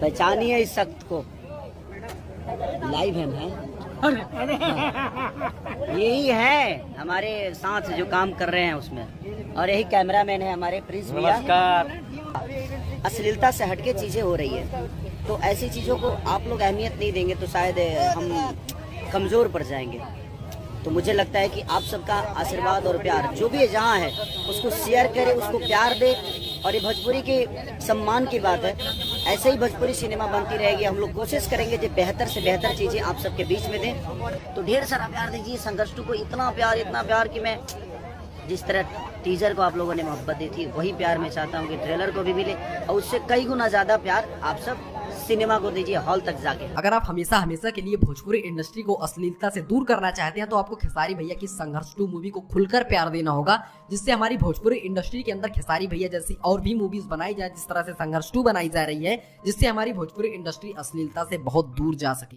पहचानिए इस शख्स को। लाइव है हाँ। यही है हमारे साथ जो काम कर रहे हैं उसमें, और यही कैमरामैन है हमारे प्रिंस भैया। नमस्कार। अश्लीलता से हटके चीजें हो रही है, तो ऐसी चीजों को आप लोग अहमियत नहीं देंगे तो शायद हम कमजोर पड़ जाएंगे। तो मुझे लगता है कि आप सबका आशीर्वाद और प्यार जो भी जहाँ है उसको शेयर करे, उसको प्यार दे। और ये भोजपुरी के सम्मान की बात है, ऐसे ही भोजपुरी सिनेमा बनती रहेगी। हम लोग कोशिश करेंगे जो बेहतर से बेहतर चीज़ें आप सबके बीच में दें। तो ढेर सारा प्यार दीजिए संघर्ष टू को, इतना प्यार कि मैं जिस तरह टीजर को आप लोगों ने मोहब्बत दी थी वही प्यार मैं चाहता हूँ कि ट्रेलर को भी मिले, और उससे कई गुना ज़्यादा प्यार आप सब सिनेमा को दीजिए हॉल तक जाके। अगर आप हमेशा के लिए भोजपुरी इंडस्ट्री को अश्लीलता से दूर करना चाहते हैं तो आपको खेसारी भैया की संघर्ष 2 मूवी को खुलकर प्यार देना होगा, जिससे हमारी भोजपुरी इंडस्ट्री के अंदर खेसारी भैया जैसी और भी मूवीज बनाई जाए जिस तरह से संघर्ष 2 बनाई जा रही है, जिससे हमारी भोजपुरी इंडस्ट्री अश्लीलता से बहुत दूर जा सके।